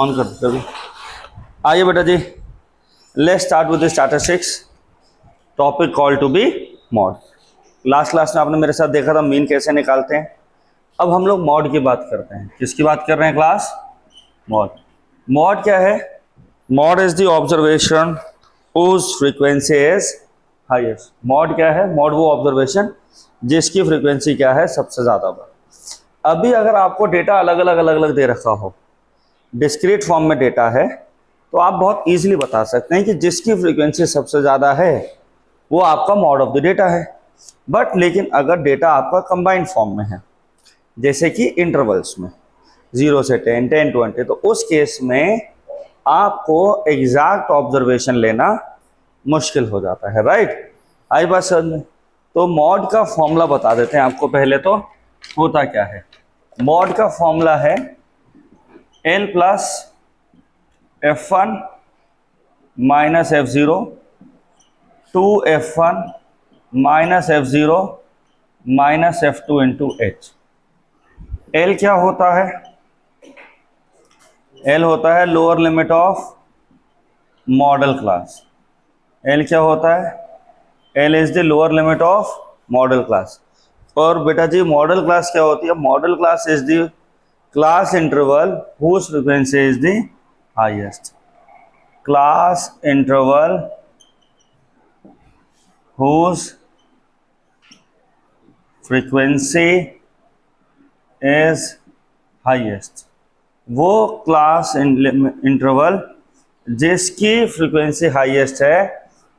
On कर दो अभी। आइए बेटा जी, let's start with statistics, topic called to be mode. Last class में आपने मेरे साथ देखा था मीन कैसे निकालते हैं। अब हम लोग मॉड की बात करते हैं। किसकी बात कर रहे हैं क्लास? मॉड। मॉड क्या है? Mod is the observation whose frequency is highest. Mod क्या है? मॉड वो ऑब्जर्वेशन जिसकी फ्रीक्वेंसी क्या है, सबसे ज्यादा बार। अभी अगर आपको डेटा अलग अलग दे रखा हो, डिस्क्रीट फॉर्म में डेटा है, तो आप बहुत इजीली बता सकते हैं कि जिसकी फ्रीक्वेंसी सबसे ज़्यादा है वो आपका मॉड ऑफ द डेटा है। बट लेकिन अगर डेटा आपका कंबाइंड फॉर्म में है, जैसे कि इंटरवल्स में 0 से 10, 10 20, तो उस केस में आपको एग्जैक्ट ऑब्जर्वेशन लेना मुश्किल हो जाता है। राइट, आई बात समझ में? तो मॉड का फॉर्मूला बता देते हैं आपको। पहले तो होता क्या है, मॉड का फॉर्मूला है L plus F1 minus F0 2F1 minus F0 minus F2 into H। L क्या होता है? L होता है lower limit of modal class. L क्या होता है? L is the lower limit of modal class. और बेटा जी मॉडल क्लास क्या होती है? Modal class is the class interval whose frequency is the highest. Class interval whose frequency is highest. वो class interval जिसकी फ्रीक्वेंसी हाईएस्ट है,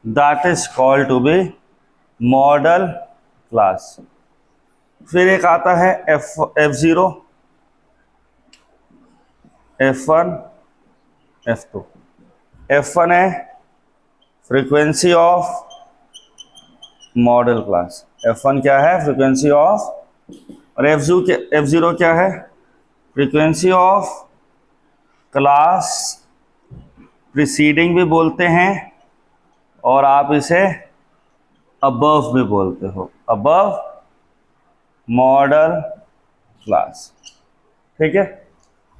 that is called to be modal class. फिर एक आता है F0, F1, F2। F1 है frequency of modal class. F1 क्या है? Frequency of. और F0 क्या है? फ्रीक्वेंसी ऑफ क्लास प्रीसीडिंग भी बोलते हैं, और आप इसे अबव भी बोलते हो, अबव मॉडल क्लास। ठीक है।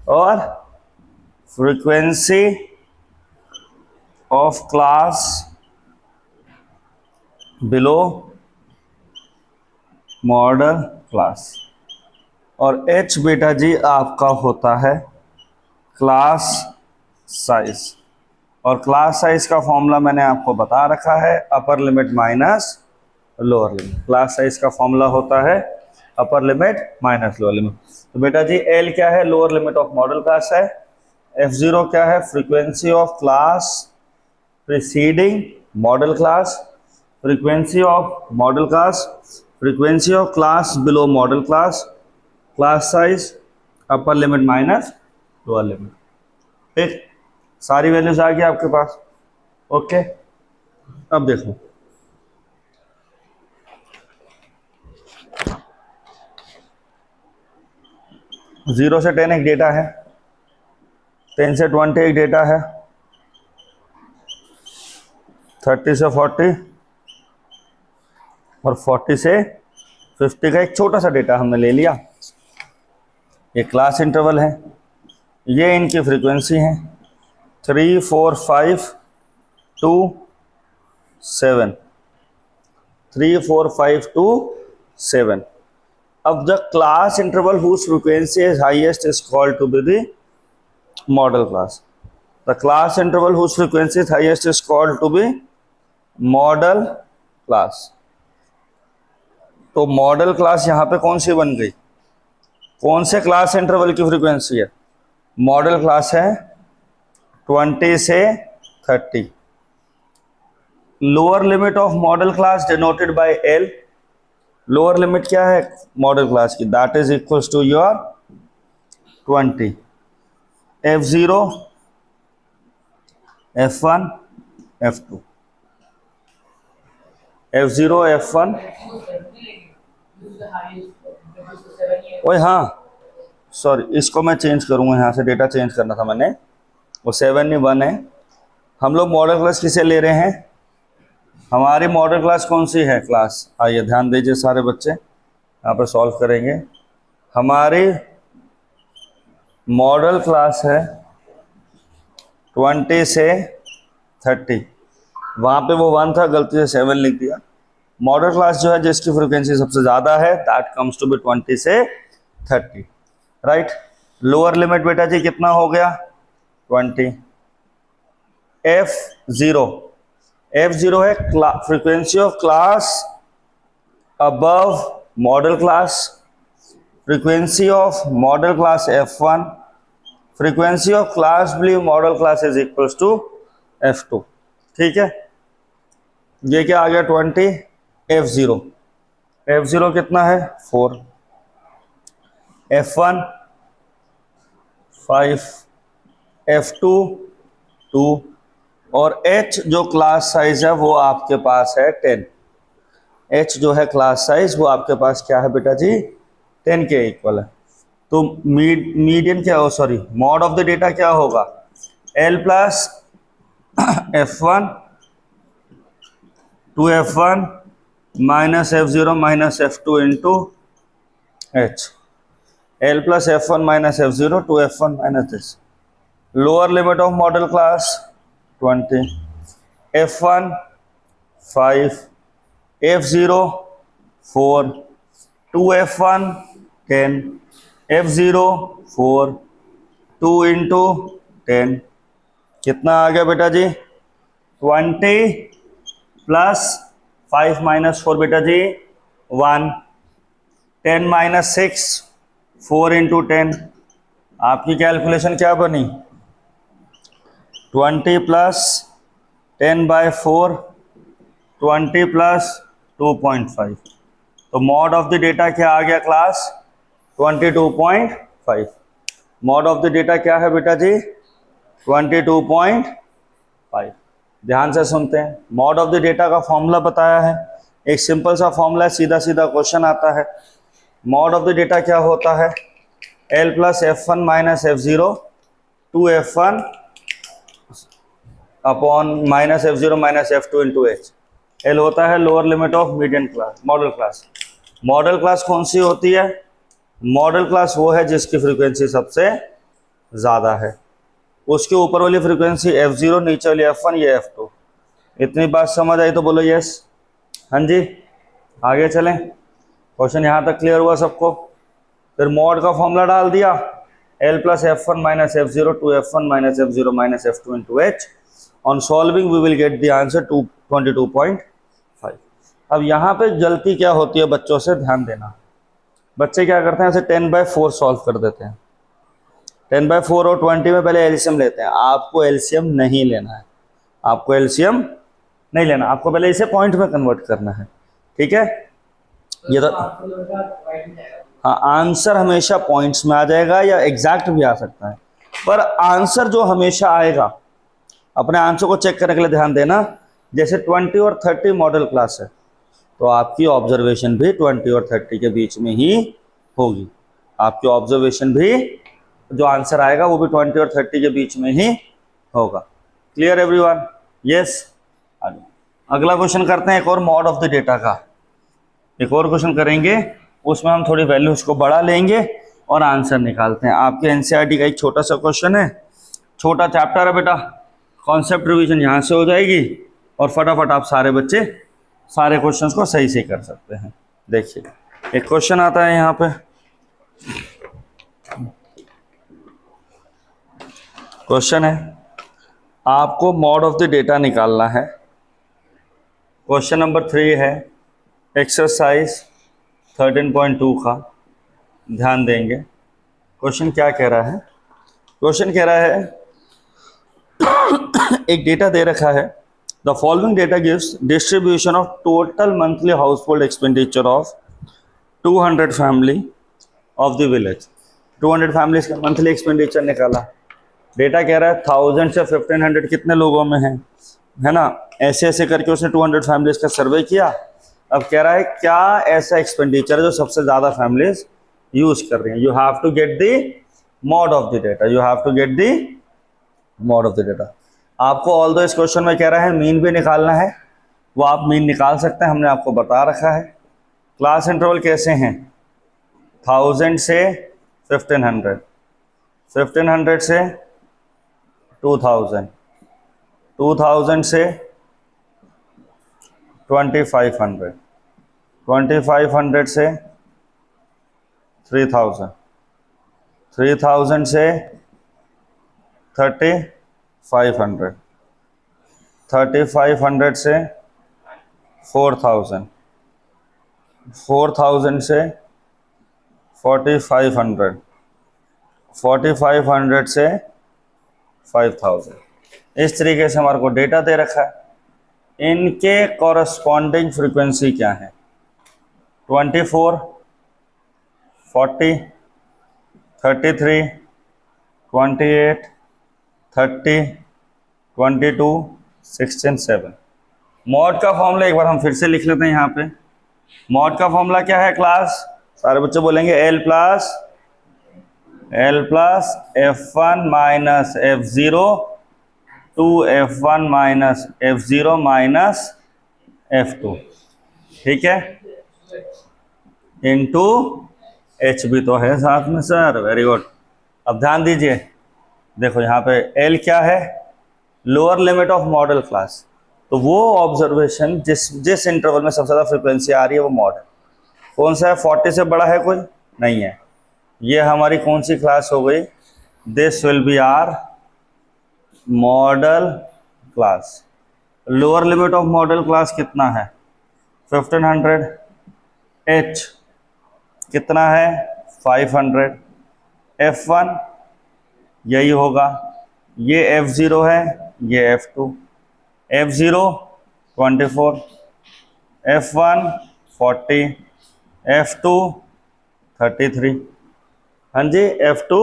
और frequency of class below model class. और H बेटा जी आपका होता है क्लास साइज। और क्लास साइज का फॉर्मूला मैंने आपको बता रखा है, upper limit minus lower limit. Class size का फॉर्मूला होता है upper limit minus lower limit. तो बेटा जी L क्या है? Lower limit of modal class है। F0 क्या है? Frequency of class preceding model class. Frequency of modal class, frequency of class below model class, class size upper limit minus lower limit. ठीक, सारी values आ गई आपके पास। Okay, अब देखो 0 से 10 एक डेटा है, 10 से 20 एक डेटा है, 30 से 40 और 40 से 50 का एक छोटा सा डेटा हमने ले लिया। ये क्लास इंटरवल है, ये इनकी फ्रीक्वेंसी है 3 4 5 2 7, 3 4 5 2 7। अब the class interval whose frequency is highest is called to be the model class. The class interval whose frequency is highest is called to be model class. तो मॉडल क्लास यहाँ पे कौन सी बन गई? कौन से क्लास इंटरवल की फ्रीक्वेंसी है? मॉडल क्लास है 20 से 30। Lower limit of modal class denoted by L। Lower limit क्या है मॉडल क्लास की? That is equals to your 20। F0, F1, F2। F0, F1, ओए हाँ सॉरी, इसको मैं चेंज करूंगा, यहाँ से डेटा चेंज करना था मैंने। वो 7 नहीं 1 है। हम लोग मॉडल क्लास किसे ले रहे हैं? हमारी मॉडल क्लास कौन सी है क्लास? आइए ध्यान दीजिए सारे बच्चे, यहाँ पर सॉल्व करेंगे। हमारी मॉडल क्लास है 20 से 30, वहाँ पे वो 1 था, गलती से 7 लिख दिया। मॉडल क्लास जो है जिसकी फ्रिक्वेंसी सबसे ज़्यादा है दैट कम्स टू बी 20 से 30, राइट। लोअर लिमिट बेटा जी कितना हो गया 20। F0 है frequency of class above model class, frequency of model class F1, frequency of class below model class is equals to F2, ठीक है। ये क्या आ गया 20, F0 कितना है 4, F1 5, F2 2 और H जो क्लास साइज है वो आपके पास है 10। H जो है क्लास साइज वो आपके पास क्या है बेटा जी 10 के इक्वल है। तो मीडियन क्या हो, sorry mod of the data क्या होगा L plus F1 2F1 minus F0 minus F2 into H। L plus F1 minus F0 2F1 minus H। Lower limit of modal class 20, F1 5, F0 4, 2F1 10, F0 4, 2 into 10 कितना आ गया बेटा जी 20 plus 5 minus 4 बेटा जी 1, 10 minus 6 4 into 10, आपकी calculation क्या बनी 20 plus 10 bye 4 20 plus 2.5, तो mod of the data क्या आ गया class 22.5। Mod of the data क्या है बेटा जी 22.5। ध्यान से सुनते हैं, मॉड ऑफ द डेटा का फॉर्मूला बताया है, एक सिंपल सा फॉर्मूला है, सीधा सीधा क्वेश्चन आता है। मॉड ऑफ द डेटा क्या होता है L plus F1 minus F0 2F1 upon minus F0 minus F2 into H। L होता है lower limit of median class model class. Model class कौन सी होती है, मॉडल क्लास वो है जिसकी फ्रीक्वेंसी सबसे ज़्यादा है, उसके ऊपर वाली फ्रीक्वेंसी F0 नीचे वाली F1 ये F2। इतनी बात समझ आई तो बोलो यस। हाँ जी आगे चलें, क्वेश्चन यहाँ तक क्लियर हुआ सबको। फिर मॉड का फॉर्मूला डाल दिया L plus F1 minus F0 2F1 minus F0 minus F2 into H। On solving we will get the answer 22.5। अब यहाँ पे गलती क्या होती है बच्चों से ध्यान देना, बच्चे क्या करते हैं ऐसे 10/4 सॉल्व कर देते हैं। 10/4 और 20 में पहले एलसीएम लेते हैं, आपको एलसीएम नहीं लेना है, आपको एलसीएम नहीं लेना, आपको पहले इसे पॉइंट में कन्वर्ट करना है, ठीक है। ये तो हाँ आंसर हमेशा पॉइंट्स में आ जाएगा या एग्जैक्ट भी आ सकता है, पर आंसर जो हमेशा आएगा, अपने आंसर को चेक करने के लिए ध्यान देना। जैसे 20 और 30 मॉडल क्लास है तो आपकी ऑब्जर्वेशन भी 20 और 30 के बीच में ही होगी, आपकी ऑब्जर्वेशन भी जो आंसर आएगा वो भी 20 और 30 के बीच में ही होगा। Clear everyone? यस। अगला क्वेश्चन करते हैं एक और मॉड ऑफ द डेटा का, एक और क्वेश्चन करेंगे, उसमें हम थोड़ी वैल्यूज को बढ़ा लेंगे और आंसर निकालते हैं। आपके एनसीईआरटी का एक छोटा सा क्वेश्चन है, छोटा चैप्टर है बेटा, कॉन्सेप्ट रिवीजन यहाँ से हो जाएगी और फटाफट आप सारे बच्चे सारे क्वेश्चंस को सही से कर सकते हैं। देखिए एक क्वेश्चन आता है यहाँ पे, क्वेश्चन है आपको मॉड ऑफ द डेटा निकालना है। क्वेश्चन नंबर 3 है एक्सरसाइज 13.2 का, ध्यान देंगे। क्वेश्चन क्या कह रहा है, क्वेश्चन कह रहा है एक डेटा दे रखा है, the following data gives distribution of total monthly house hold expenditure of 200 family of the village. 200 families का मंथली एक्सपेंडिचर निकाला। डेटा कह रहा है 1000 से 1500 कितने लोगों में है ना, ऐसे ऐसे करके उसने 200 फैमिलीज का सर्वे किया। अब कह रहा है क्या ऐसा एक्सपेंडिचर है जो सबसे ज़्यादा फैमिलीज यूज कर रही हैं। You have to get the mode of the data, you have to get the mode of the data. आपको ऑल दो इस क्वेश्चन में कह रहा है मीन भी निकालना है, वो आप मीन निकाल सकते हैं, हमने आपको बता रखा है। क्लास इंटरवल कैसे हैं, 1000 से 1500, 1500 से 2000, 2000 से 2500, 2500 से 3000, 3000 से 3500, 3500 से 4000, 4000 से 4500, 4500 से 5000। इस तरीके से हमारे को डेटा दे रखा है। इनके कॉरस्पॉन्डिंग फ्रीक्वेंसी क्या है? 24, 40, 33, 28, 30, 22, 16, 7। मॉड का फॉर्मूला एक बार हम फिर से लिख लेते हैं यहाँ पे। मॉड का फॉर्मूला क्या है क्लास? सारे बच्चे बोलेंगे L plus F1 minus F0 two F1 minus F0 minus F2, ठीक है, इनटू H भी तो है साथ में सर। Very good. अब ध्यान दीजिए, देखो यहाँ पे L क्या है? Lower limit of modal class. तो वो ऑब्जर्वेशन जिस इंटरवल में सबसे ज़्यादा फ्रिक्वेंसी आ रही है वो मॉड है। कौन सा है? 40 से बड़ा है कोई? नहीं है। ये हमारी कौन सी क्लास हो गई? This will be our modal class. Lower limit of modal class कितना है? 1500। H कितना है? 500। F1 यही होगा, ये F0 है, ये F2। F0 24, F1 40, F2 33। हाँ जी, F2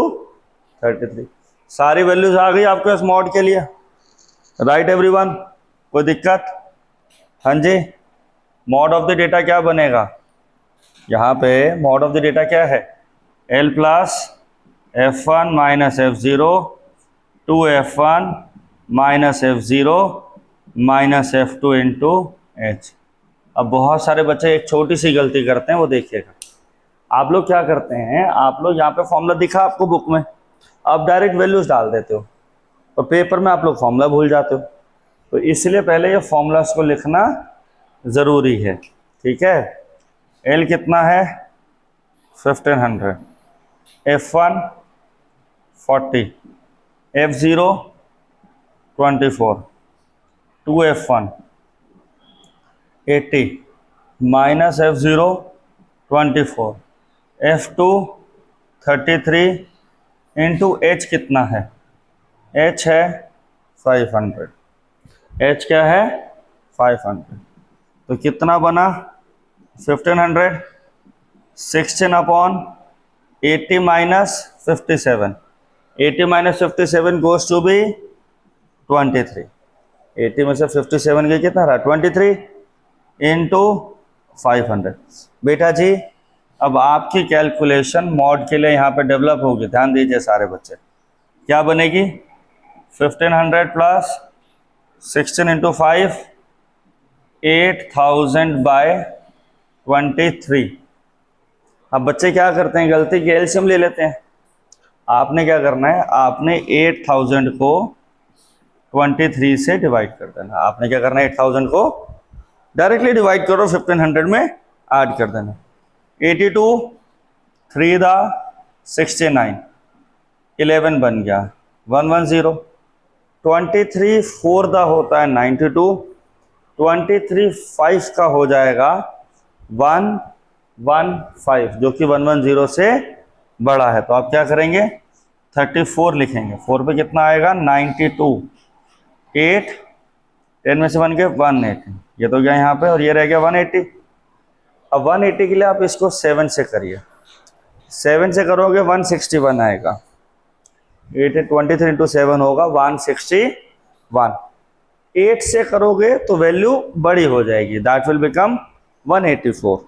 33। सारी वैल्यूज आ गई आपके पास मॉड के लिए। राइट एवरीवन, कोई दिक्कत? हाँ जी। मॉड ऑफ द डेटा क्या बनेगा? यहाँ पे मॉड ऑफ द डेटा क्या है? L plus F1 minus F0 two F1 minus F0 minus F2 into H। अब बहुत सारे बच्चे एक छोटी सी गलती करते हैं, वो देखिएगा। आप लोग क्या करते हैं, आप लोग यहाँ पे फॉर्मूला दिखा आपको बुक में, आप डायरेक्ट वैल्यूज डाल देते हो और पेपर में आप लोग फॉर्मूला भूल जाते हो। तो इसलिए पहले ये फॉर्मूलास को लिखना ज़रूरी है, ठीक है। L कितना है? 1500, F1 40, F0 24, 2F1 80 minus F0 24, F2 33 into H कितना है? H है 500। H क्या है? 500। तो कितना बना? 1500 16 upon 80 minus 57। 80 minus 57 goes to be 23। 80 में से 57 के कितना रहा? 23 इंटू 500। बेटा जी, अब आपकी कैलकुलेशन मॉड के लिए यहाँ पे डेवलप होगी। ध्यान दीजिए सारे बच्चे, क्या बनेगी? 1500 प्लस 16 इंटू 5, 8000 बाय 23। अब बच्चे क्या करते हैं, गलती की एलसीएम ले लेते हैं। आपने क्या करना है, आपने 8000 को 23 से डिवाइड कर देना। आपने क्या करना है, 8000 को डायरेक्टली डिवाइड करो, 1500 में ऐड कर देना। 82 3 दा 69, 11 बन गया 110। 23 4 दा होता है 92, 23 5 का हो जाएगा 115, जो कि 110 से बड़ा है। तो आप क्या करेंगे, 34 लिखेंगे। 4 पे कितना आएगा? 92। 8 10 में से 1 के 180, ये तो गया यहाँ पे, और ये रह गया 180। अब 180 के लिए आप इसको 7 से करिए। 7 से करोगे 161 आएगा। 23 इंटू 7 होगा 161। 8 से करोगे तो वैल्यू बड़ी हो जाएगी, दैट विल बिकम 184।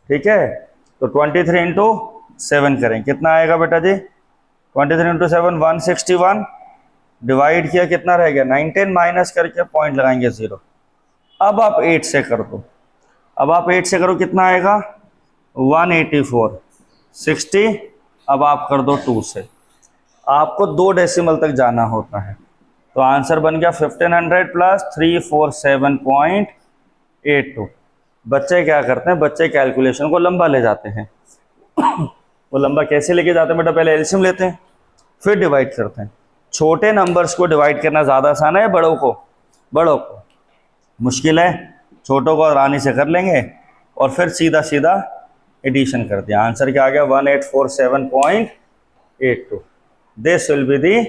ठीक है, तो 23 इंटू 7 करें, कितना आएगा बेटा जी? 23 इंटू 7 161, डिवाइड किया कितना रह गया? 19, माइनस करके पॉइंट लगाएंगे 0। अब आप 8 से कर दो। अब आप 8 से करो, कितना आएगा? 184। 60, अब आप कर दो 2 से। आपको 2 डेसिमल तक जाना होता है। तो आंसर बन गया 1500 प्लस 347.82। बच्चे क्या करते हैं, बच्चे कैलकुलेशन को लंबा ले जाते हैं। वो लंबा कैसे लेके जाते हैं बेटा, पहले एलसीएम लेते हैं फिर डिवाइड करते हैं। छोटे नंबर्स को डिवाइड करना ज़्यादा आसान है बड़ों को? बड़ों को मुश्किल है। छोटों को आसानी से कर लेंगे और फिर सीधा सीधा एडिशन कर दिया। आंसर क्या आ गया 1847.82। This will be the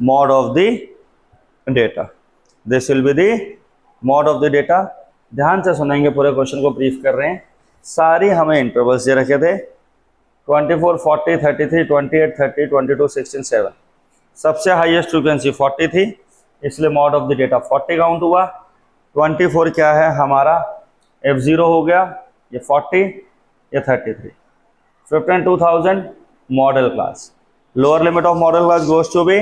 mod of the data. This will be the mod of the data. ध्यान से सुनेंगे, पूरे क्वेश्चन को ब्रीफ कर रहे हैं। सारी हमें इंटरवल्स दे रखे थे 24, 40, 33, 28, 30, 22, 16, 7। सबसे हाईएस्ट फ्रीक्वेंसी 40 थी, इसलिए mod of the data 40 count हुआ। 24 क्या है हमारा F0 हो गया, ये 40, ये 33। 15,000 modal class. Lower limit of modal class goes to be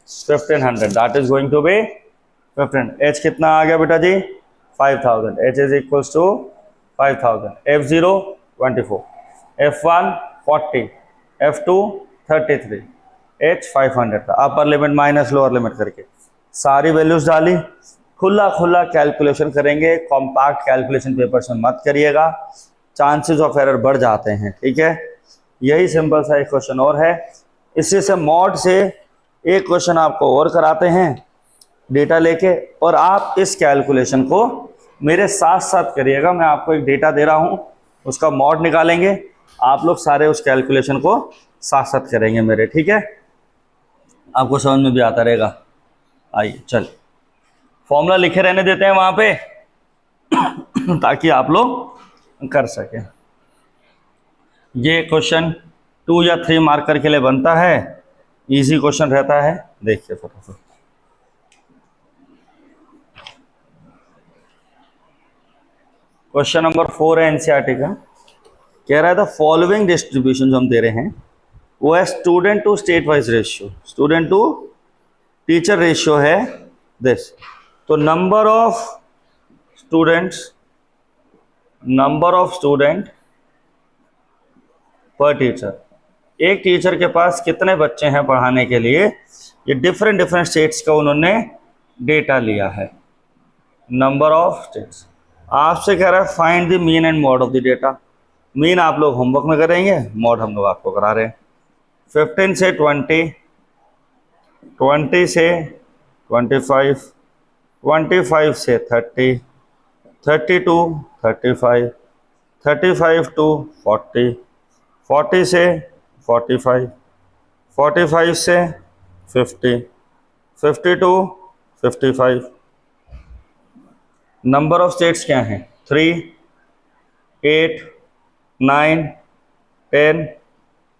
1500, that is going to be 15। H कितना आ गया बेटा जी 5000। H is equals to 5000। F0 24, F1 40, F2 33, H 500 था। Upper limit minus lower limit करके सारी वैल्यूज डाली। खुला खुला कैलकुलेशन करेंगे, कॉम्पैक्ट कैलकुलेशन पेपर्स में मत करिएगा, चांसेस ऑफ एरर बढ़ जाते हैं। ठीक है, यही सिंपल सा एक क्वेश्चन और है। इसी से मॉड से एक क्वेश्चन आपको और कराते हैं डेटा लेके, और आप इस कैलकुलेशन को मेरे साथ साथ करिएगा। मैं आपको एक डेटा दे रहा हूं, उसका मॉड निकालेंगे, आप लोग सारे उस कैलकुलेशन को साथ साथ करेंगे मेरे। ठीक है, आपको समझ में भी आता रहेगा। आइए चल फॉर्मूला लिखे रहने देते हैं वहां पे ताकि आप लोग कर सकें। ये क्वेश्चन 2 या 3 मार्कर के लिए बनता है, इजी क्वेश्चन रहता है। देखिए फटाफट, क्वेश्चन नंबर 4 है एनसीईआरटी का। कह रहा है द फॉलोइंग डिस्ट्रीब्यूशन जो हम दे रहे हैं वो है student to state wise ratio, student to teacher ratio है दिस। तो number of student per teacher, एक टीचर के पास कितने बच्चे हैं पढ़ाने के लिए, ये डिफरेंट स्टेट्स का उन्होंने डेटा लिया है। Number of states. आपसे कह रहा है find the mean and mod of the data. Mean आप लोग होमवर्क में करेंगे, मॉड हम लोग आपको करा रहे हैं। 15 से 20, 20 से 25, 25 से 30, 30 to 35, 35 to 40, 40 से 45, 45 से 50, 50 to 55। नंबर ऑफ स्टेट्स क्या हैं 3, 8, 9, 10,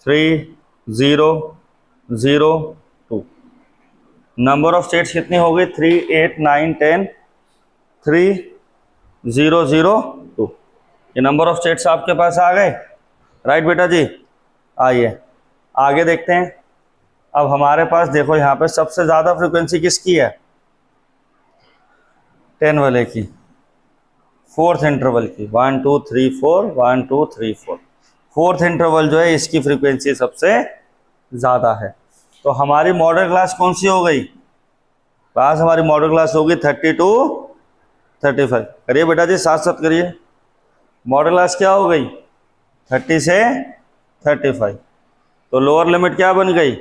3, 0, 0, 2। नंबर ऑफ स्टेट्स कितनी हो गई 3, 8, 9, 10, 3, 0, 0, 2। ये नंबर ऑफ स्टेट्स आपके पास आ गए, राइट बेटा जी। आइए आगे देखते हैं। अब हमारे पास देखो यहाँ पे सबसे ज़्यादा फ्रीक्वेंसी किसकी है 10 वाले की, 4th इंटरवल की, 1 2 3 4, 1 2 3 4। 4th इंटरवल जो है इसकी फ्रीक्वेंसी सबसे ज़्यादा है। तो हमारी मॉडल क्लास कौन सी हो गई, क्लास हमारी मॉडल क्लास होगी 30 to 35। करिए बेटा जी साथ साथ करिए। मॉडल क्लास क्या हो गई 30 से 35। तो लोअर लिमिट क्या बन गई,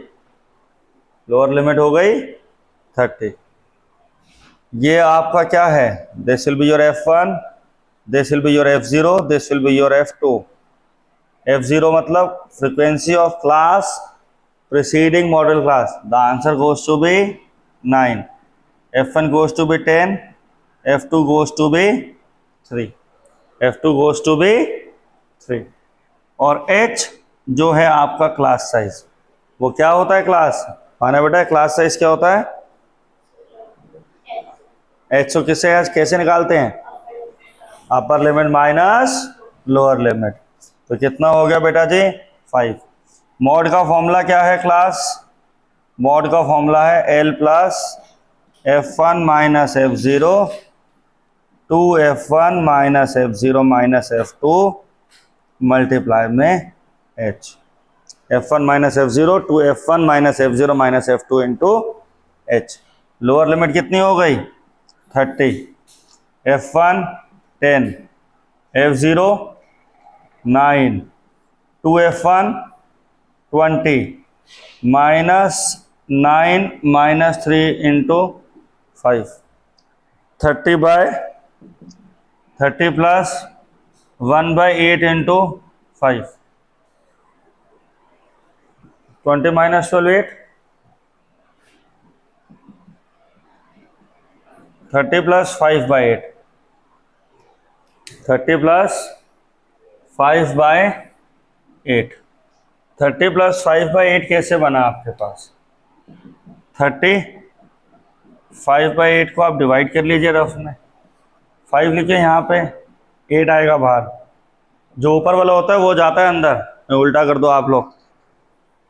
लोअर लिमिट हो गई 30। ये आपका क्या है, this will be your F1, this will be your F0, this will be your F2। F0 मतलब frequency of class preceding model class, the answer goes to be 9, F1 goes to be 10, F2 goes to be 3, F2 goes to be 3। और H जो है आपका class size, वो क्या होता है class, माना बेटा क्लास साइज क्या होता है H को किससे कैसे निकालते हैं, upper limit minus lower limit. तो कितना हो गया बेटा जी 5। मॉड का फॉर्मूला क्या है क्लास, मॉड का फॉर्मूला है L plus F1 minus F0 two F1 minus F0 minus F2 multiply में H। F1 minus F0 two F1 minus F0 minus F2 into H। Lower limit कितनी हो गई 30, F1 10, F0 9, 2F1 20, -9 -3 into 5, 30 plus 1/8 into 5, 20 - 12 8, 30 plus 5/8, 30 plus 5/8, 30 plus 5/8 कैसे बना आपके पास? 30 5/8 को आप divide कर लीजिए रफ में, 5 लिखिए यहाँ पे, 8 आएगा बाहर, जो ऊपर वाला होता है वो जाता है अंदर, उल्टा कर दो आप लोग,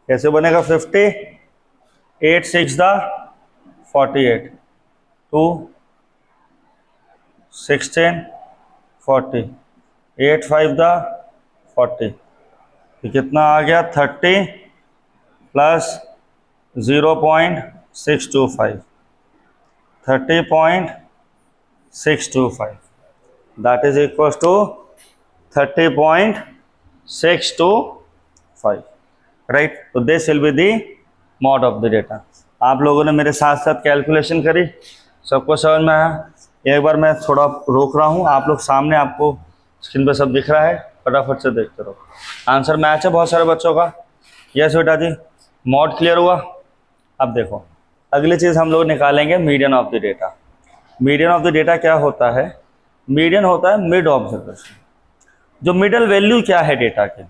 कैसे बनेगा 50, 8 6 48, 2 16 40, 8 5 40, तो कितना आ गया 30 plus 0.625, 30.625, that is equals to 30.625, right? तो this will be the mod of the data. आप लोगों ने मेरे साथ साथ कैलकुलेशन करी, सबको समझ में आया? एक बार मैं थोड़ा रोक रहा हूँ, आप लोग सामने, आपको स्क्रीन पे सब दिख रहा है, फटाफट से देखते रहो। आंसर मैच है बहुत सारे बच्चों का? यस बेटा जी, मॉड क्लियर हुआ? अब देखो अगली चीज़ हम लोग निकालेंगे median of the data. Median of the data क्या होता है? मीडियन होता है मिड ऑब्जर्वेशन, जो मिडल वैल्यू क्या है डेटा के,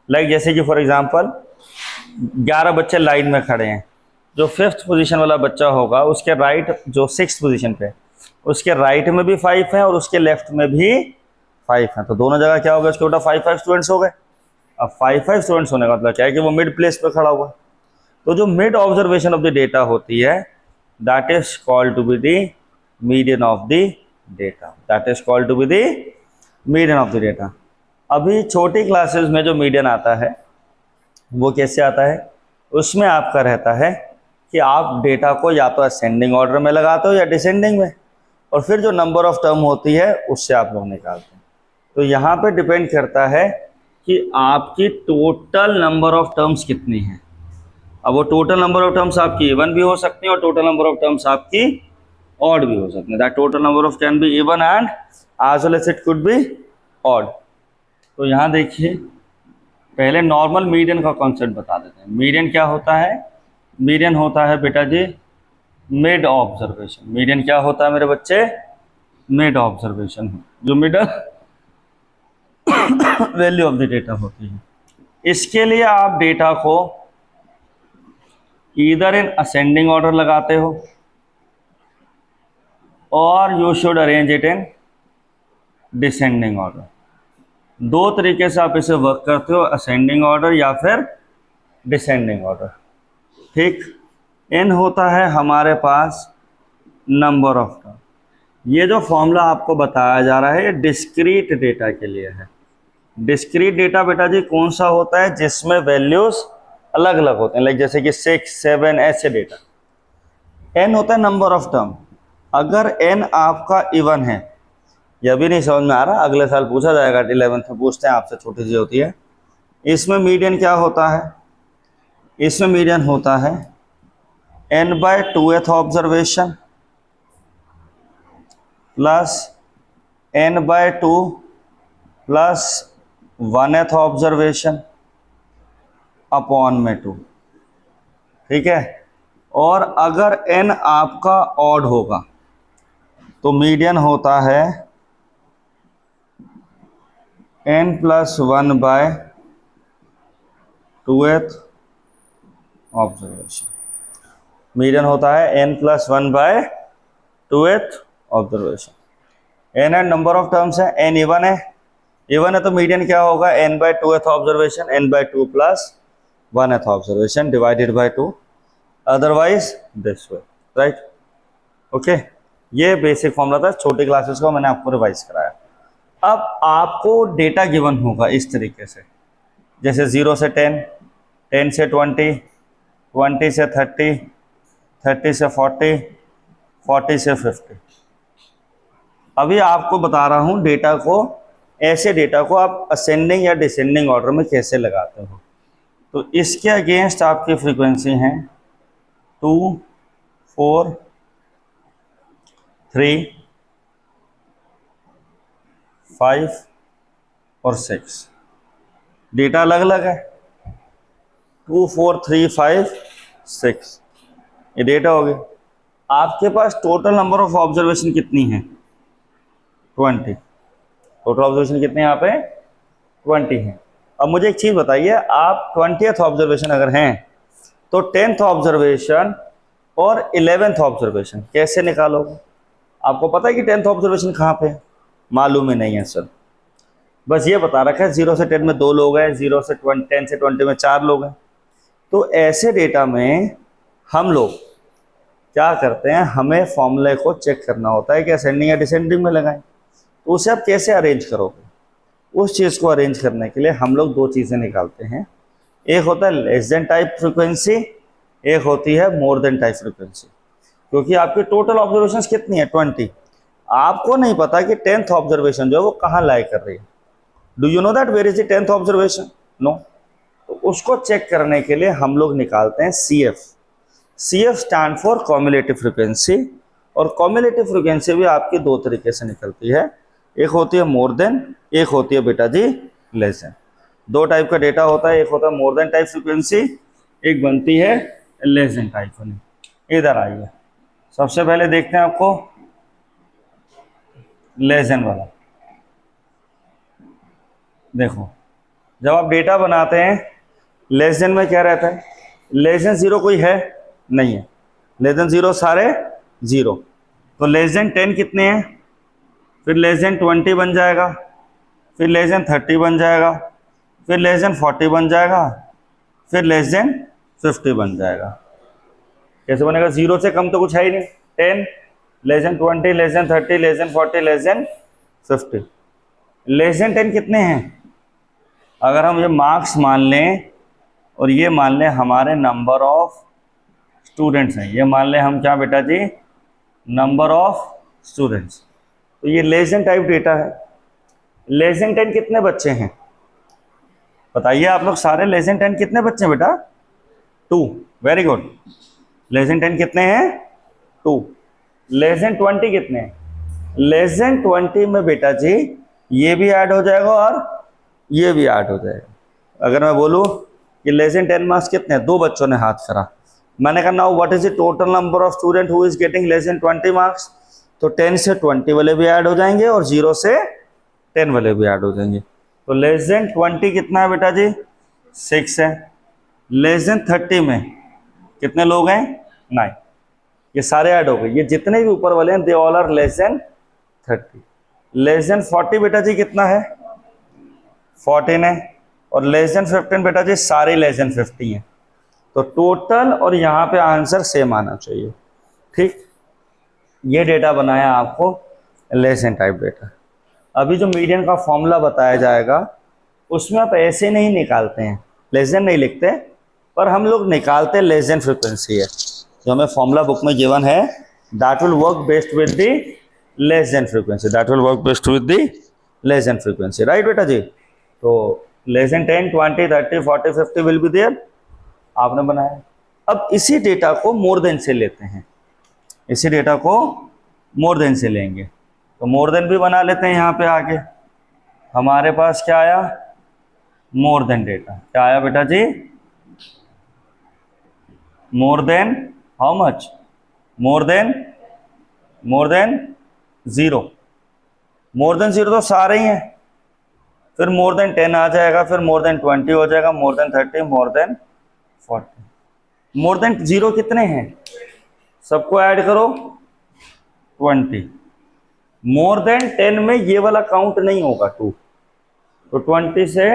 लाइक जैसे कि फॉर एग्जांपल 11 बच्चे लाइन में खड़े हैं, जो 5th पोजीशन वाला बच्चा होगा उसके राइट, जो 6th पोजीशन पे, उसके राइट में भी 5 है और उसके लेफ्ट में भी 5 है, तो दोनों जगह क्या होगा, उसके बेटा 5 स्टूडेंट्स हो गए। अब 5 स्टूडेंट्स होने का मतलब क्या है कि वो मिड प्लेस पे खड़ा हुआ। तो जो mid observation of the data होती है, that is called to be the median of the data, that is called to be the median of the data. अभी छोटी क्लासेस में जो मीडियन आता है वो कैसे आता है? उसमें आपका रहता है कि आप डेटा को या तो असेंडिंग ऑर्डर में लगाते हो या डिसेंडिंग में, और फिर जो नंबर ऑफ टर्म होती है उससे आप लोग निकालते हैं। तो यहाँ पे डिपेंड करता है कि आपकी टोटल नंबर ऑफ टर्म्स कितनी है। अब वो टोटल नंबर ऑफ टर्म्स आपकी इवन भी हो सकती है और टोटल नंबर ऑफ टर्म्स आपकी ऑड भी हो सकती है। That total number of can be even and as well as it could be odd. तो यहाँ देखिए, पहले नॉर्मल मीडियन का कॉन्सेप्ट बता देते हैं। मीडियन क्या होता है? मीडियन होता है बेटा जी मिड ऑब्जर्वेशन। मीडियन क्या होता है मेरे बच्चे? मिड ऑब्जर्वेशन, जो middle value of the data होती है। इसके लिए आप डेटा को ईदर इन असेंडिंग ऑर्डर लगाते हो और you should arrange it in descending order. दो तरीके से आप इसे वर्क करते हो, असेंडिंग ऑर्डर या फिर डिसेंडिंग ऑर्डर। ठीक, n होता है हमारे पास नंबर ऑफ टर्म। ये जो फॉर्मूला आपको बताया जा रहा है ये डिस्क्रीट डेटा के लिए है। डिस्क्रीट डेटा बेटा जी कौन सा होता है? जिसमें वैल्यूज अलग अलग होते हैं, लाइक जैसे कि 6 7 ऐसे डेटा। n होता है नंबर ऑफ टर्म। अगर n आपका इवन है, यह भी नहीं समझ में आ रहा, अगले साल पूछा जाएगा, 11th में पूछते हैं आपसे, छोटी सी होती है। इसमें मीडियन क्या होता है? इसमें मीडियन होता है n/2th observation plus n/2 plus 1th observation upon में 2। ठीक है, और अगर n आपका ऑड होगा तो मीडियन होता है n+1/2th ऑब्जर्वेशन। मीडियन होता है n+1/2th observation. n and number of terms है, n इवन है, इवन है तो मीडियन क्या होगा? n/2th observation, n/2 plus 1th observation divided by 2, otherwise this way, right? Okay, ये बेसिक फॉर्मूला था छोटी क्लासेस का, मैंने आपको रिवाइज कराया। अब आपको डेटा गिवन होगा इस तरीके से, जैसे 0 से 10, 10 से 20, 20 से 30, 30 से 40, 40 से 50। अभी आपको बता रहा हूँ डेटा को, ऐसे डेटा को आप असेंडिंग या डिसेंडिंग ऑर्डर में कैसे लगाते हो। तो इसके अगेंस्ट आपकी फ्रीक्वेंसी हैं 2, 4, 3, 5 और 6। डेटा अलग अलग है, 2, 4, 3, 5, 6, ये डेटा हो गया। आपके पास टोटल नंबर ऑफ ऑब्जर्वेशन कितनी है? 20। टोटल ऑब्जर्वेशन कितने यहाँ पे? 20 हैं। अब मुझे एक चीज़ बताइए, आप 20th ऑब्जर्वेशन अगर हैं तो 10th ऑब्जर्वेशन और 11th ऑब्जर्वेशन कैसे निकालोगे? आपको पता है कि 10th ऑब्जर्वेशन कहाँ पे है? मालूम ही नहीं है सर। बस ये बता रखा है 0 से 10 में 2 लोग हैं, 10 से 20 में 4 लोग हैं। तो ऐसे डेटा में हम लोग क्या करते हैं, हमें फॉर्मूले को चेक करना होता है कि असेंडिंग या डिसेंडिंग में लगाएं। तो उसे आप कैसे अरेंज करोगे? उस चीज़ को अरेंज करने के लिए हम लोग दो चीज़ें निकालते हैं। एक होता है लेस देन टाइप फ्रीक्वेंसी, एक होती है मोर देन टाइप फ्रीक्वेंसी। क्योंकि आपकी टोटल ऑब्जर्वेशंस कितनी है? 20। आपको नहीं पता कि 10th ऑब्जर्वेशन जो है वो कहाँ लाई कर रही है। Do you know that where is the 10th observation? No. तो उसको चेक करने के लिए हम लोग निकालते हैं CF। CF stand for cumulative frequency, और कॉम्युलेटिव फ्रीक्वेंसी भी आपकी दो तरीके से निकलती है, एक होती है मोर देन, एक होती है बेटा जी लेस देन। दो टाइप का डेटा होता है, एक होता है मोर देन टाइप फ्रीक्वेंसी, एक बनती है लेस देन टाइप वाली। इधर आइए, सबसे पहले देखते हैं आपको लेस देन वाला। देखो, जब आप डेटा बनाते हैं लेस देन में क्या रहता है? लेस देन 0 कोई है नहीं है, लेस देन 0 सारे 0। तो लेस देन 10 कितने हैं? फिर लेस देन 20 बन जाएगा, फिर लेस देन 30 बन जाएगा, फिर लेस देन 40 बन जाएगा, फिर लेस देन 50 बन जाएगा। कैसे बनेगा? 0 से कम तो कुछ है ही नहीं। 10, less than 20, less than 30, less than 40, less than 50। Less than 10 कितने हैं? अगर हम ये मार्क्स मान लें और ये मान लें हमारे नंबर ऑफ स्टूडेंट्स हैं, ये मान लें हम क्या बेटा जी? Number of students. तो ये लेस देन टाइप डेटा है। लेस देन 10 कितने बच्चे हैं? बताइए आप लोग सारे, लेस देन 10 कितने बच्चे हैं बेटा? 2। Very good. लेस देन 10 कितने हैं? 2। लेस देन 20 कितने हैं? लेस देन 20 में बेटा जी ये भी ऐड हो जाएगा और ये भी ऐड हो जाएगा। अगर मैं बोलूँ कि लेस देन 10 मार्क्स कितने हैं? 2 बच्चों ने हाथ करा, मैंने कहा now what is the total number of student who is getting less than 20 marks? तो 10 से 20 वाले भी ऐड हो जाएंगे और 0 से 10 वाले भी ऐड हो जाएंगे। तो लेस देन 20 कितना है बेटा जी? 6 है। लेस देन 30 में कितने लोग हैं? 9। ये सारे ऐड हो गए, ये जितने भी ऊपर वाले हैं they all are less than 30। Less than 40 बेटा जी कितना है? 14 है। और लेस देन 15 बेटा जी सारे लेस देन 50 हैं। तो टोटल और यहाँ पे आंसर सेम आना चाहिए। ठीक, ये डेटा बनाया आपको लेस देन टाइप डेटा। अभी जो मीडियन का फॉर्मूला बताया जाएगा उसमें आप ऐसे नहीं निकालते हैं, लेस देन नहीं लिखते, पर हम लोग निकालते हैं लेस देन फ्रीक्वेंसी है जो हमें फॉर्मूला बुक में गिवन है, that will work best with the less than frequency, that will work best with the less than frequency, right बेटा जी। तो less than 10, 20, 30, 40, 50 will be there, आपने बनाया। अब इसी डेटा को मोर देन से लेते हैं, इसी डेटा को मोर देन से लेंगे, तो मोर देन भी बना लेते हैं। यहाँ पे आगे हमारे पास क्या आया? More than data. क्या आया बेटा जी? More than how much? More than 0। More than 0 तो सारे ही हैं। फिर मोर देन 10 आ जाएगा, फिर मोर देन 20 हो जाएगा, मोर देन 30, मोर देन 40। मोर देन 0 कितने हैं? सबको ऐड करो 20। मोर देन 10 में ये वाला काउंट नहीं होगा 2, तो 20 से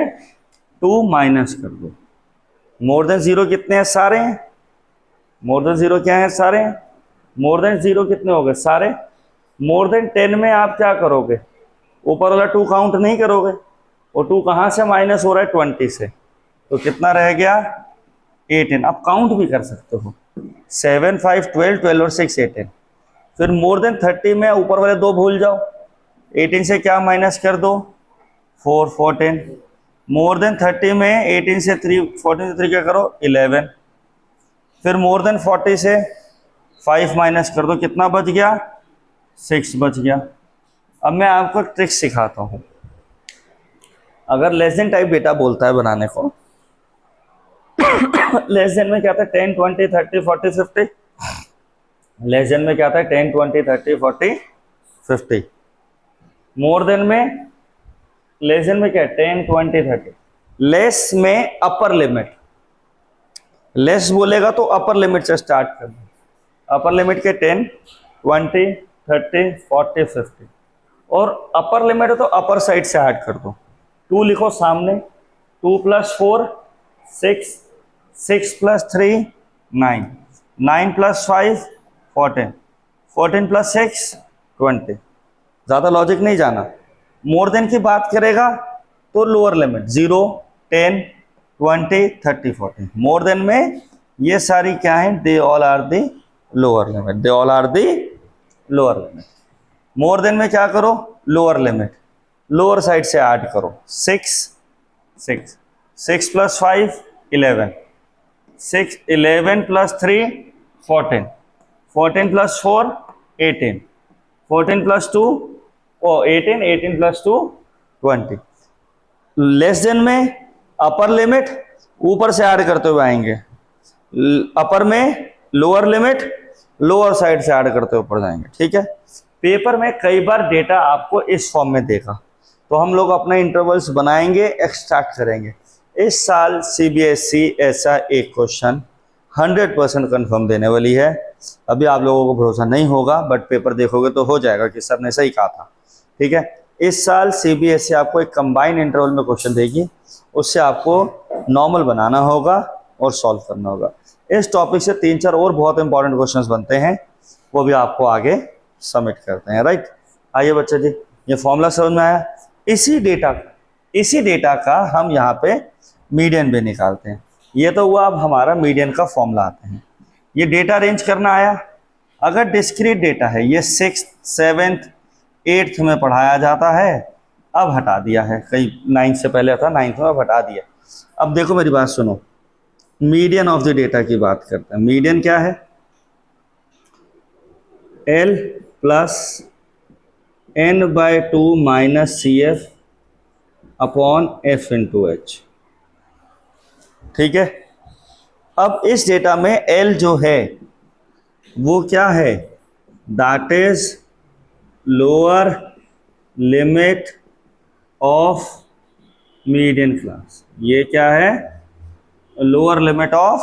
2 माइनस कर दो। मोर देन 0 कितने हैं? सारे हैं। मोर देन 0 क्या है? सारे हैं। मोर देन 0 कितने हो गए? सारे। मोर देन 10 में आप क्या करोगे? ऊपर वाला 2 काउंट नहीं करोगे, और 2 कहाँ से माइनस हो रहा है? 20 से, तो कितना रह गया? 18। आप काउंट भी कर सकते हो, 7 5 12, 12 और 6 18। फिर मोर देन 30 में ऊपर वाले दो भूल जाओ, 18 से क्या माइनस कर दो, 4 14। मोर देन 30 में 18 से 3 14 से 3 क्या करो, 11। फिर मोर देन 40 से 5 माइनस कर दो, कितना बच गया, 6 बच गया। अब मैं आपको ट्रिक सिखाता हूँ। अगर लेस देन टाइप डेटा बोलता है बनाने को, लेस देन में क्या था, 10 20 30 40 50। लेस देन में क्या था, 10 20 30 40 50। मोर देन में, लेस देन में क्या है, 10 20 30। लेस में अपर लिमिट, लेस बोलेगा तो अपर लिमिट से स्टार्ट करना। अपर लिमिट के 10 20 30 40 50, और अपर लिमिट है तो अपर साइड से ऐड कर दो। 2 लिखो सामने, 2 + 4 6, 6 + 3 9, 9 + 5 14, 14 + 6 20। ज़्यादा लॉजिक नहीं जाना। मोर देन की बात करेगा तो लोअर लिमिट 0 10 20 30 40। मोर देन में ये सारी क्या है, they all are the lower limit, they all are the lower limit. More than में क्या करो, लोअर लिमिट, लोअर साइड से ऐड करो। 6 6, 6 + 5 11, 6 11 + 3 14, 14 + 4 18, 14 + 2 18, 18 + 2 20। लेस देन में अपर लिमिट ऊपर से ऐड करते हुए आएंगे, अपर में लोअर लिमिट लोअर साइड से ऐड करते हुए ऊपर जाएंगे। ठीक है, पेपर में कई बार डेटा आपको इस फॉर्म में देगा, तो हम लोग अपना इंटरवल्स बनाएंगे, एक्सट्रैक्ट करेंगे। इस साल सीबीएसई ऐसा एक क्वेश्चन 100% कन्फर्म देने वाली है। अभी आप लोगों को भरोसा नहीं होगा, बट पेपर देखोगे तो हो जाएगा कि सर ने सही कहा था। ठीक है, इस साल सीबीएसई आपको एक कंबाइंड इंटरवल में क्वेश्चन देगी, उससे आपको नॉर्मल बनाना होगा और सॉल्व करना होगा। इस टॉपिक से 3-4 और बहुत इंपॉर्टेंट क्वेश्चंस बनते हैं, वो भी आपको आगे सबमिट करते हैं। राइट, आइए बच्चे जी, ये फॉर्मूला समझ में आया। इसी डेटा का हम यहाँ पे मीडियन भी निकालते हैं। ये तो हुआ, अब हमारा मीडियन का फॉर्मूला आते हैं। ये डेटा अरेंज करना आया। अगर डिस्क्रीट डेटा है, ये 6th 7th 8th में पढ़ाया जाता है, अब हटा दिया है, कई 9th से पहले था, 9th में अब हटा दिया। अब देखो मेरी बात सुनो, मीडियन ऑफ द डेटा की बात करते हैं। मीडियन क्या है, L + n/2 - CF upon F × H। ठीक है, अब इस डेटा में L जो है वो क्या है, that is lower limit of median class. ये क्या है, lower limit of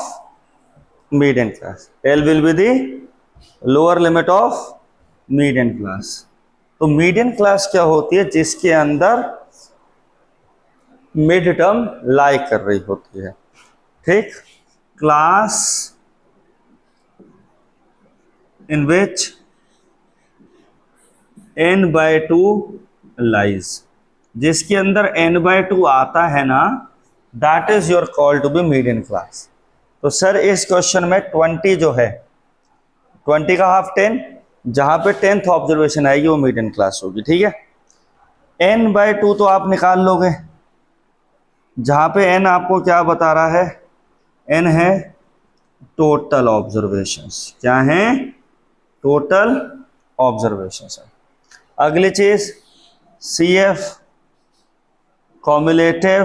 median class. L will be the lower limit of median class. तो मीडियन क्लास क्या होती है, जिसके अंदर मिड टर्म लाई कर रही होती है। ठीक, class in which n/2 lies, जिसके अंदर n/2 आता है ना, that is your call to be median class. तो सर इस क्वेश्चन में 20 जो है, 20 का हाफ 10, जहां पे 10th ऑब्जर्वेशन आएगी वो मीडियन क्लास होगी। ठीक है, n/2 तो आप निकाल लोगे, जहां पे n आपको क्या बता रहा है, n है टोटल ऑब्जर्वेशंस। क्या है, टोटल ऑब्जर्वेशंस है। अगली चीज CF cumulative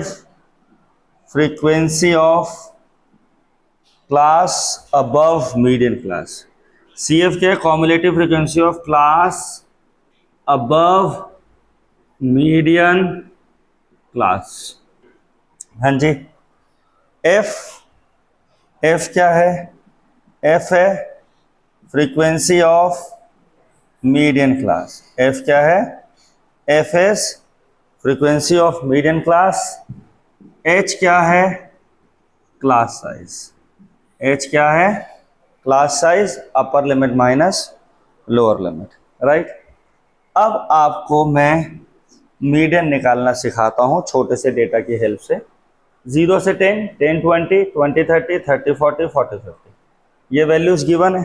frequency of class above median class. CF के cumulative frequency of class above median class. हाँ जी, F क्या है, F है frequency of median class. F क्या है, F is frequency of median class. H क्या है, क्लास साइज। H क्या है, class size, upper limit minus lower limit. Right, अब आपको मैं मीडियन निकालना सिखाता हूं छोटे से डेटा की हेल्प से। 0 से 10, 10 20, 20 30, 30 40, 40 50। ये वैल्यूज गिवन है,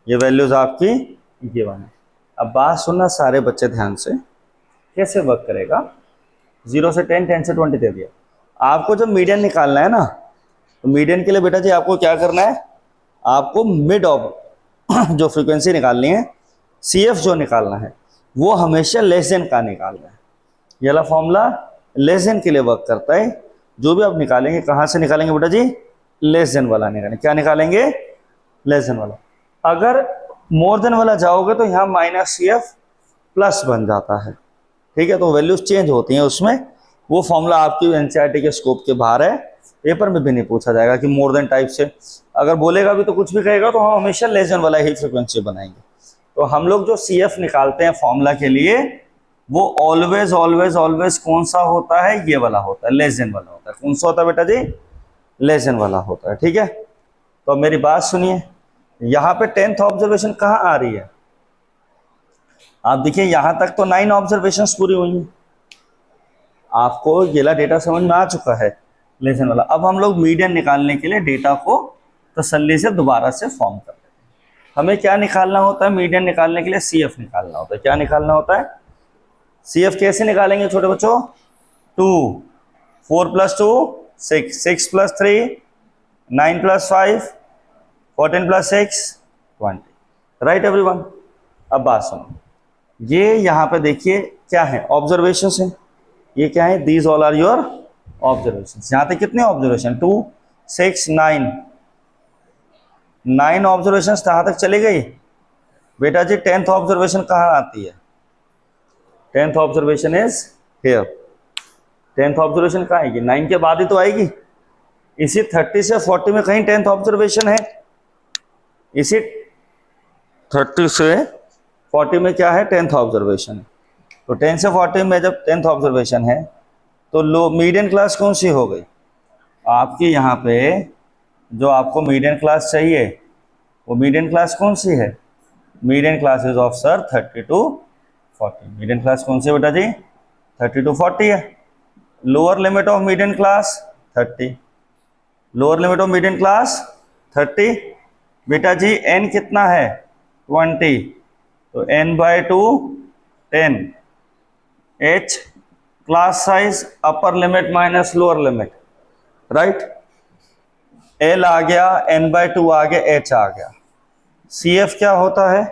ये वैल्यूज आपकी गिवन है। अब बात सुनना सारे बच्चे ध्यान से, कैसे वर्क करेगा। 0 से 10, 10 से 20 दे दिया। आपको जब मीडियन निकालना है ना, तो मीडियन के लिए बेटा जी आपको क्या करना है, आपको मिड ऑफ जो फ्रीक्वेंसी निकालनी है, CF जो निकालना है, वो हमेशा लेस देन का निकालना है। ये वाला फॉर्मूला लेस देन के लिए वर्क करता है। जो भी आप निकालेंगे, कहाँ से निकालेंगे बेटा जी, लेस देन वाला निकालेंगे। क्या निकालेंगे, लेस देन वाला। अगर मोर देन वाला जाओगे तो यहाँ -CF प्लस बन जाता है, ठीक है। तो वैल्यूज चेंज होती हैं उसमें। वो फॉर्मूला आपकी NCERT के स्कोप के बाहर है, पेपर में भी नहीं पूछा जाएगा कि मोर देन टाइप से। अगर बोलेगा भी तो कुछ भी कहेगा तो हम हमेशा लेस देन वाला ही फ्रिक्वेंसी बनाएंगे। तो हम लोग जो CF निकालते हैं फॉर्मूला के लिए, वो ऑलवेज ऑलवेज ऑलवेज कौन सा होता है, ये वाला होता है, लेस देन वाला होता है। कौन सा होता है बेटा जी, लेस देन वाला होता है, ठीक है। तो मेरी बात सुनिए, यहाँ पे 10th ऑब्जर्वेशन कहाँ आ रही है, आप देखिए यहाँ तक तो 9 ऑब्जर्वेशन पूरी हुई हैं। आपको ये ला डेटा समझ में आ चुका है, लेस देन वाला। अब हम लोग मीडियन निकालने के लिए डेटा को तसल्ली से दोबारा से फॉर्म कर लेते हैं। हमें क्या निकालना होता है, मीडियन निकालने के लिए CF निकालना होता है। क्या निकालना होता है, CF कैसे निकालेंगे छोटे बच्चों, 2, 4 + 2 6, 6 + 3 9 + 5 14 + 6 20, राइट एवरीवन। अब बात सुनो, ये यहाँ पे देखिए क्या है, ऑब्जर्वेशन है। ये क्या है, these all are your observation. यहाँ तक कितने ऑब्जर्वेशन, 2, 6, 9 ऑब्जर्वेशन कहाँ तक चली गई बेटा जी। 10th ऑब्जर्वेशन कहाँ आती है, 10th observation is here. 10th observation कहाँ आएगी, 9 के बाद ही तो आएगी। इसी 30 से 40 में कहीं 10th ऑब्जर्वेशन है, इसी 30 से 40 में क्या है, 10th ऑब्जर्वेशन है। तो 10 से 40 में जब 10th ऑब्जर्वेशन है, तो लो मीडियन क्लास कौन सी हो गई आपकी। यहाँ पे जो आपको मीडियन क्लास चाहिए, वो मीडियन क्लास कौन सी है, median class is of sir 30 to 40। Median class कौन सी है बेटा जी, 30 to 40 है। Lower limit of median class 30, lower limit of median class 30। बेटा जी n कितना है, 20, तो n/2 10। h class size upper limit minus lower limit, right. l आ गया, n/2 आ गया, h आ गया। CF क्या होता है,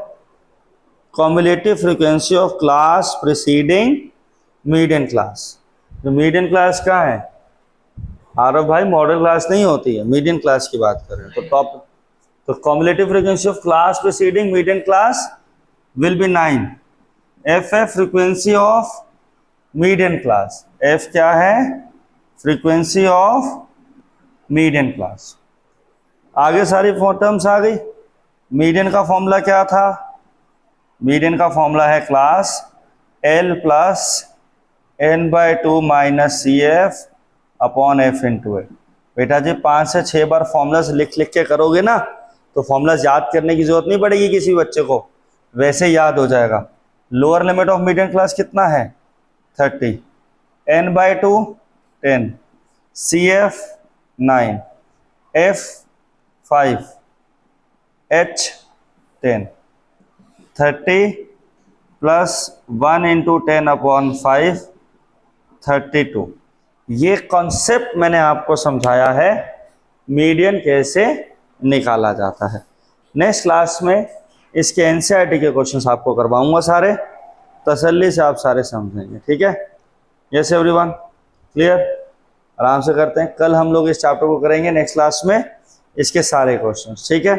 cumulative frequency of class preceding median class. जो मीडियन क्लास का है आरव भाई, मॉडल क्लास नहीं होती है, मीडियन क्लास की बात कर रहे हैं। तो टॉप, तो cumulative frequency of class preceding median class will be 9। f है frequency of median class, f क्या है, फ्रीक्वेंसी ऑफ मीडियन क्लास। आगे सारी टर्म्स आ गई। मीडियन का फॉर्मूला क्या था, मीडियन का फॉर्मूला है class L + n/2 - CF / f × a। बेटा जी 5 से 6 बार फॉर्मूलाज लिख लिख के करोगे ना, तो फॉर्मूलाज याद करने की जरूरत नहीं पड़ेगी किसी बच्चे को, वैसे याद हो जाएगा। Lower limit of median class कितना है, 30, n/2 10, CF 9, F 5, H 10। 30 + 1 × 10/5 32। ये कॉन्सेप्ट मैंने आपको समझाया है, मीडियन कैसे निकाला जाता है। नेक्स्ट क्लास में इसके NCERT के क्वेश्चंस आपको करवाऊंगा सारे, तसल्ली से आप सारे समझेंगे, ठीक है। यस एवरीवन, क्लियर, आराम से करते हैं। कल हम लोग इस चैप्टर को करेंगे नेक्स्ट क्लास में, इसके सारे क्वेश्चंस, ठीक है।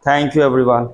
Thank you everyone.